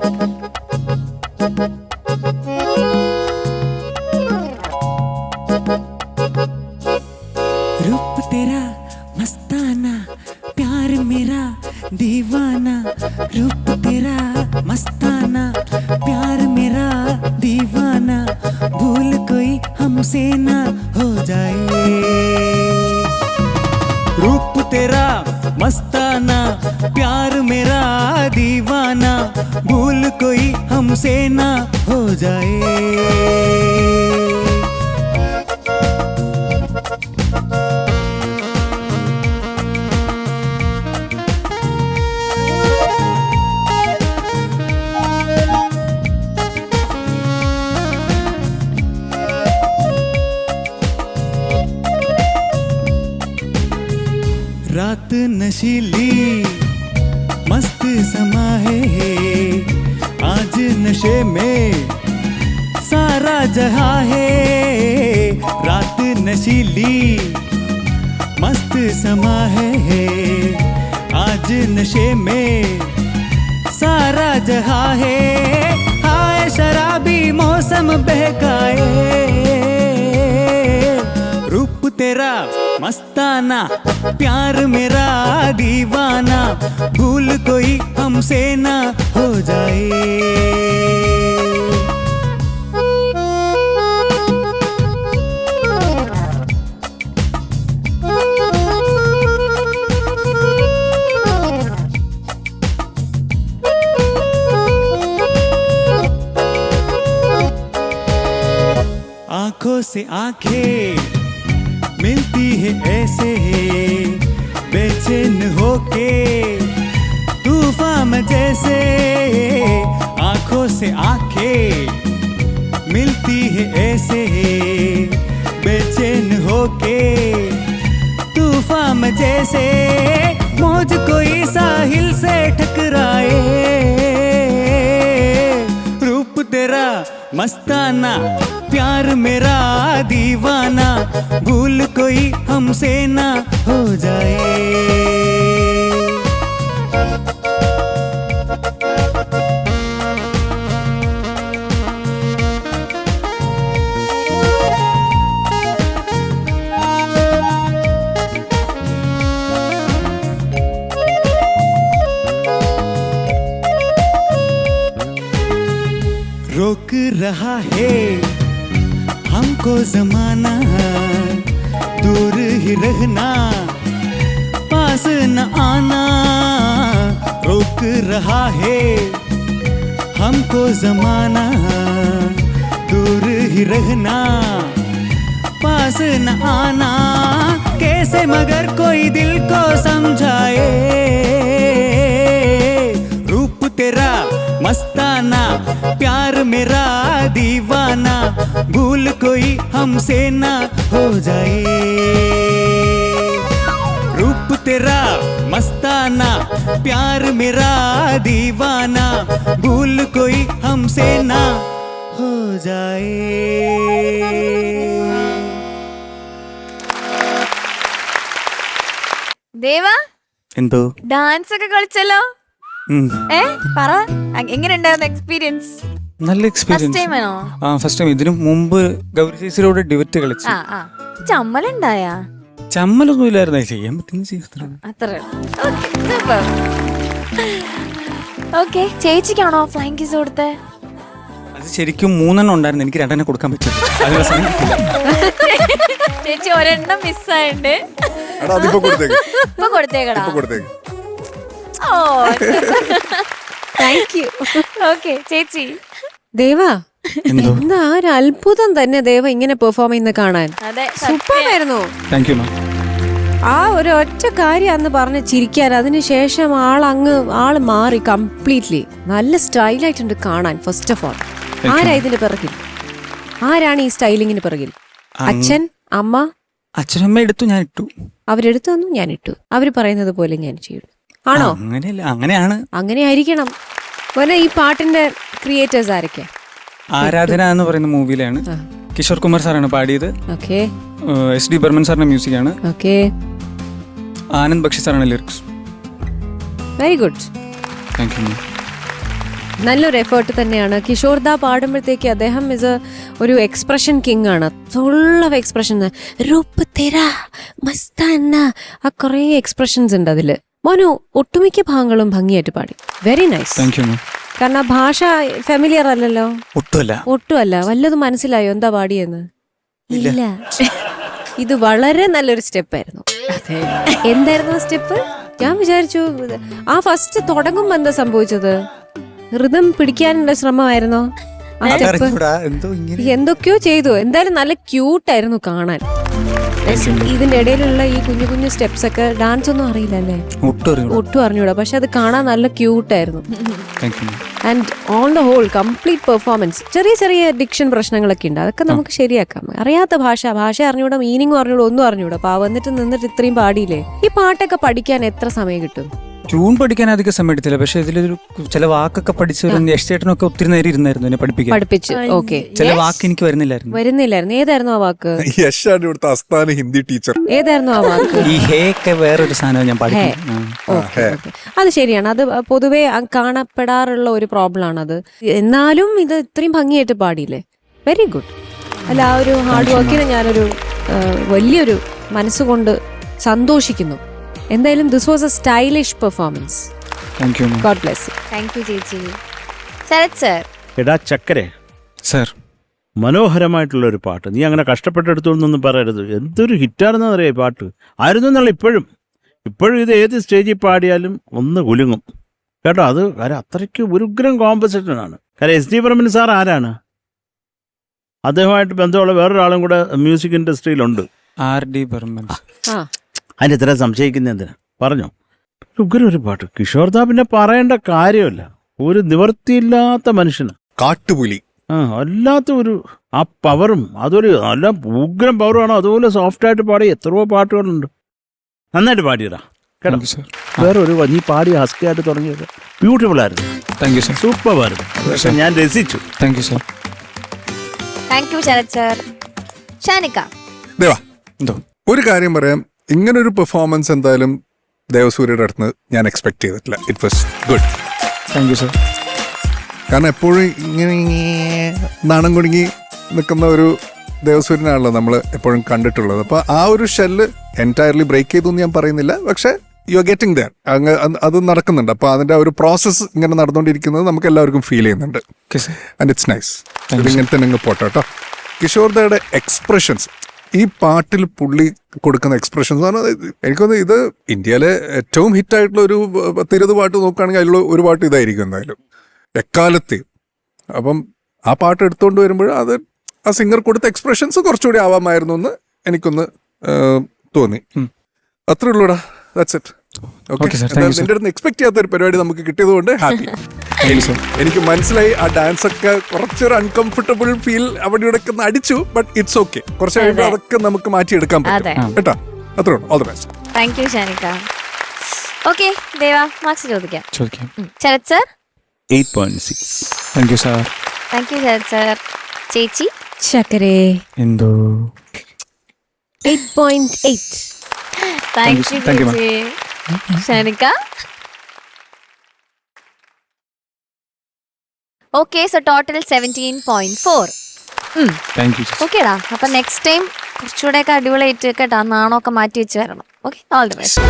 रूप तेरा मस्ताना, प्यार मेरा दीवाना। रूप तेरा मस्ताना, प्यार मेरा दीवाना। भूल कोई हमसे ना हो जाए। रूप तेरा मस्ताना, प्यार मेरा दीवाना। भूल कोई हमसे ना हो जाए। रात नशीली मस्त समा है, आज नशे में सारा जहां है। रात नशीली मस्त समा है, आज नशे में सारा जहां है। हाय शराबी मौसम बहकाए। रूप तेरा मस्ताना, प्यार मेरा दीवाना। भूल कोई हमसे ना हो जाए। आंखों से आंखें मिलती है ऐसे, बेचैन होके तूफान जैसे। आंखों से आंखें मिलती है ऐसे, बेचैन होके तूफान जैसे। मौज कोई साहिल से टकराए। रूप तेरा मस्ताना, प्यार मेरा दीवाना। भूल कोई हमसे ना हो जाए। रोक रहा है हमको जमाना, दूर ही रहना, पास न आना। रोक रहा है हमको जमाना, दूर ही रहना, पास न आना। कैसे मगर कोई दिल को समझाए। रूप तेरा मस्ताना, प्यार मेरा दीवाना। भूल कोई हमसे ना हो जाए। रूप तेरा मस्ताना, प्यार मेरा दीवाना। भूल कोई हमसे ना हो जाए। ദേവാ എന്തോ ഡാൻസ് ഒക്കെ കളിച്ചല്ലോ. പറ, എങ്ങനെയുണ്ടായിരുന്നു എക്സ്പീരിയൻസ്? നല്ല ഫസ്റ്റ് എക്സ്പീരിയൻസ്. ടൈം ആണോ? First time. ഇതിനു മുമ്പ് ഗൗരി ചേച്ചിയോട് ഡിബറ്റ് കളിച്ചു. ചമ്മലുണ്ടായാ? ചമ്മലൊന്നും ഇല്ലായിരുന്നു, ചെയ്യാൻ പറ്റുന്ന അത്ര. ഓക്കെ, ചേച്ചിക്കാണോ ഫ്ലൈങ് കിസ് കൊടുത്തേ? അത് ശരിക്കും 3 ഉണ്ടായിരുന്നു, എനിക്ക് 2 കൊടുക്കാൻ പറ്റും. ചേച്ചി ഒരെണ്ണം മിസ്സായിണ്ട്. കൊടുത്തേക്കടാ. ഓ താങ്ക് യു. ഓക്കെ ചേച്ചി. ദേവാ, എന്താ ഒരു അത്ഭുതം തന്നെ ദേവ ഇങ്ങനെ പെർഫോം ചെയ്യുന്ന കാണാൻ. സൂപ്പർ ആയിരുന്നു. Thank you ma'am. ആ ഒരു ഒറ്റ കാര്യം അന്ന് പറഞ്ഞ് ചിരിക്കാൻ, അതിനുശേഷം ആള് മാറി കംപ്ലീറ്റ്ലി. നല്ല സ്റ്റൈലായിട്ടുണ്ട് കാണാൻ. ഫസ്റ്റ് ഓഫ് ഓൾ, ആരാ ഇതിന്റെ പിറകിൽ? ആരാണ് ഈ സ്റ്റൈലിങ്ങിന് പിറകിൽ? അച്ഛൻ, അമ്മ? അച്ഛനമ്മ എടുത്തു, ഞാൻ ഇട്ടു. അവരെടുത്തു തന്നു, ഞാൻ ഇട്ടു. അവര് പറയുന്നത് പോലെ ഞാൻ ചെയ്തു. ആണോ? അങ്ങനെയല്ല, അങ്ങനെയാണ്. അങ്ങനെ ആയിരിക്കണം. ഈ പാട്ടിന്റെ ക്രിയേറ്റേഴ്സ് ആരൊക്കെയാ? ആരാധന എന്ന് പറയുന്ന മൂവിയിലാണ് കിഷോർ കുമാർ സാറാണ് പാടിയത്. എസ് ഡി ബർമൻ സാറിന്റെ മ്യൂസിക് ആണ്. ആനന്ദ് ബക്ഷി സാറാണ് lyrics. Very good. Thank you. നല്ലൊരു എഫേർട്ട് തന്നെയാണ്. കിഷോർ ദാ പാടുമ്പോഴത്തേക്ക് അദ്ദേഹം ഒരു എക്സ്പ്രഷൻ കിങ് ആണ്. Full of expression. Roop Tera Mastana, ആ കുറേ എക്സ്പ്രഷൻസ് ഉണ്ട് അതില്. മോനു ഒട്ടുമിക്ക ഭാഗങ്ങളും ഭംഗിയായിട്ട് പാടി. Very nice. Thank you. കാരണം ഭാഷ ഫെമിലിയർ അല്ലല്ലോ, ഒട്ടുമല്ല. വല്ലതും മനസ്സിലായോ എന്താ പാടിയെന്ന്? ഇല്ല. ഇത് വളരെ നല്ലൊരു സ്റ്റെപ്പായിരുന്നു. എന്തായിരുന്നു ആ സ്റ്റെപ്പ്? ഞാൻ വിചാരിച്ചു ആ ഫസ്റ്റ് തുടങ്ങുമ്പോ എന്താ സംഭവിച്ചത്? ഋതം പിടിക്കാനുള്ള ശ്രമമായിരുന്നോ? ആ സ്റ്റെപ്പ് എന്തൊക്കെയോ ചെയ്തു. എന്തായാലും നല്ല ക്യൂട്ടായിരുന്നു കാണാൻ. ഇതിന്റെ ഇടയിലുള്ള ഈ കുഞ്ഞു കുഞ്ഞു സ്റ്റെപ്സ് ഒക്കെ ഡാൻസ് ഒന്നും അറിയില്ലല്ലേ? ഒട്ടും അറിഞ്ഞൂടാ. പക്ഷെ അത് കാണാൻ നല്ല ക്യൂട്ടായിരുന്നു. And on the whole complete performance. ചെറിയ ചെറിയ ഡിക്ഷൻ പ്രശ്നങ്ങളൊക്കെ ഉണ്ട്, അതൊക്കെ നമുക്ക് ശരിയാക്കാം. അറിയാത്ത ഭാഷ അറിഞ്ഞൂടാ, മീനിങ്ങും അറിഞ്ഞൂടാ, ഒന്നും അറിഞ്ഞൂടാ. അപ്പൊ നിന്നിട്ട് ഇത്രയും പാടിയില്ലേ? ഈ പാട്ടൊക്കെ പഠിക്കാൻ എത്ര സമയം കിട്ടും? ട്യൂൺ പഠിക്കാൻ അധികം സമയം എടുത്തില്ല. പക്ഷെ ഇതിലൊരു ചില വാക്കൊക്കെ പഠിച്ചു യക്ഷേട്ടനൊക്കെ ഒത്തിരി നേരം ഇരുന്നായിരുന്നു എന്നെ പഠിപ്പിച്ചു. ഓക്കെ. ചില വാക്ക് എനിക്ക് വരുന്നില്ലായിരുന്നു. ഏതായിരുന്നു ആ വാക്ക്? യശാണ് ഇവിടുത്തെ അസ്ഥാന ഹിന്ദി ടീച്ചർ. ഏതായിരുന്നു ആ വാക്ക്? ഈ ഹേ ഒക്കെ വേറൊരു സാധനം ഞാൻ പഠിക്കും. അത് ശരിയാണ്. അത് പൊതുവെ കാണപ്പെടാറുള്ള ഒരു പ്രോബ്ലം ആണത്. എന്നാലും ഇത് ഇത്രയും ഭംഗിയായിട്ട് പാടിയില്ലേ? Very good. അല്ല, ആ ഒരു ഹാർഡ് വർക്കിന് ഞാനൊരു വലിയൊരു മനസ്സുകൊണ്ട് സന്തോഷിക്കുന്നു. എന്തായാലും this was A stylish performance. Thank you. God bless you. Thank you ചേച്ചി. ശരത് സർ. എടാ ചക്കരെ സർ, മനോഹരമായിട്ടുള്ള ഒരു പാട്ട്. നീ അങ്ങനെ കഷ്ടപ്പെട്ടെടുത്തോന്നൊന്നും പറയരുത്. എന്തൊരു ഹിറ്റാണെന്നറിയാം ഈ പാട്ട്. ആയിരുന്നു എന്നുള്ള ഇപ്പോഴും ഇത് ഏത് സ്റ്റേജിൽ പാടിയാലും ഒന്ന് കുലുങ്ങും കേട്ടോ. അത് കാര്യം അത്രയ്ക്ക് ഉരുഗ്രം കോമ്പസിഷനാണ്. കാര്യം എസ് ഡി ബർമൻ സാർ ആരാണ്? അദ്ദേഹമായിട്ട് ബന്ധമുള്ള വേറൊരാളും കൂടെ മ്യൂസിക് ഇൻഡസ്ട്രിയിലുണ്ട്, RD ബർമൻ. അതിന് ഇത്ര സംശയിക്കുന്ന എന്തിനാ? പറഞ്ഞോ. ഉഗ്രം ഒരു പാട്ട്. കിഷോർ ദാ പിന്നെ പറയേണ്ട കാര്യമല്ല. ഒരു നിവർത്തിയില്ലാത്ത മനുഷ്യന്, കാട്ടുപുലി. അല്ലാത്ത ഒരു ആ പവറും, അതൊരു നല്ല ഉഗ്രം പവറുമാണ്. അതുപോലെ സോഫ്റ്റ് ആയിട്ട് പാടി എത്രയോ പാട്ടുകളുണ്ട്. നന്നായിട്ട് പാടിയടാ കേട്ടോ. വേറെ ഒരു നീ പാടി ഹസ്കിയായിട്ട് തുടങ്ങിയത് ബ്യൂട്ടിഫുൾ ആയിരുന്നു. Thank you sir. സൂപ്പർ ആയിരുന്നു. പക്ഷെ ഞാൻ രസിച്ചു. Thank you sir. Thank you Sarath sir. Shanikka. Deva, എന്തോ ഒരു കാര്യം പറയാം. ഇങ്ങനൊരു പെർഫോമൻസ് എന്തായാലും ദേവസൂര്യയുടെ അടുത്ത് ഞാൻ എക്സ്പെക്ട് ചെയ്തിട്ടില്ല. It was good. Thank you sir. കാരണം എപ്പോഴും ഇങ്ങനെ നാണം കുടുങ്ങി നിൽക്കുന്ന ഒരു ദേവസൂര്യനാണല്ലോ നമ്മൾ എപ്പോഴും കണ്ടിട്ടുള്ളത്. അപ്പോൾ ആ ഒരു ഷെല്ല് എൻറ്റയർലി ബ്രേക്ക് ചെയ്തു എന്ന് ഞാൻ പറയുന്നില്ല. പക്ഷേ യു ആർ ഗെറ്റിംഗ് ദർ. അത് നടക്കുന്നുണ്ട്. അപ്പോൾ അതിൻ്റെ ഒരു പ്രോസസ്സ് ഇങ്ങനെ നടന്നുകൊണ്ടിരിക്കുന്നത് നമുക്ക് എല്ലാവർക്കും ഫീൽ ചെയ്യുന്നുണ്ട്. And it's nice. ഇതിങ്ങനെ തന്നെ അങ്ങ് പോട്ടെ കേട്ടോ. കിഷോർദയുടെ എക്സ്പ്രഷൻസ്, ഈ പാട്ടിൽ പുള്ളി കൊടുക്കുന്ന എക്സ്പ്രഷൻസ് ആണ്. എനിക്കൊന്ന് ഇത് ഇന്ത്യയിലെ ഏറ്റവും ഹിറ്റായിട്ടുള്ള ഒരു 10-20 പാട്ട് നോക്കുകയാണെങ്കിൽ അതിലുള്ള ഒരു പാട്ട് ഇതായിരിക്കും എന്തായാലും എക്കാലത്തെയും. അപ്പം ആ പാട്ട് എടുത്തുകൊണ്ട് വരുമ്പോൾ അത് ആ സിംഗർ കൊടുത്ത എക്സ്പ്രഷൻസ് കുറച്ചുകൂടി ആവാമായിരുന്നു എന്ന് എനിക്കൊന്ന് തോന്നി. അത്രേ ഉള്ളൂടാ. That's it. ഓക്കെ. നിന്റെ അടുത്ത് എക്സ്പെക്ട് ചെയ്യാത്ത ഒരു പരിപാടി നമുക്ക് കിട്ടിയതുകൊണ്ട് ഹാപ്പി. എനിക്ക് മനസ്സിലായി ആ ഡാൻസ് ഒക്കെ കുറച്ചൊരു അൺകംഫർട്ടബിൾ ഫീൽ അവിടെ ഇവിടെ ഒക്കെ അടിച്ചു. But it's okay. കുറച്ച് കഴിയുമ്പോൾ അതൊക്കെ നമുക്ക് മാറ്റിയെടുക്കാൻ പറ്റും കേട്ടോ. അത്രേ ഉള്ളൂ. All the best. Thank you Shanikka. Okay Deva, marks ചോദിക്കാം. Sarath sir. 8.6. Thank you sir. Thank you Sarath sir. ചേച്ചി. ചക്കരേ എന്തോ 8.8. താങ്ക് യു ചേച്ചി. Shanikka. Okay, so total 17.4. Thank you. ഓക്കേടാ. അപ്പൊ നെക്സ്റ്റ് ടൈം കുറച്ചുകൂടെ ഒക്കെ അടിപൊളിയായിട്ട് കേട്ടോ, നാണമൊക്കെ മാറ്റി വെച്ച് വരണം. Okay, all the best.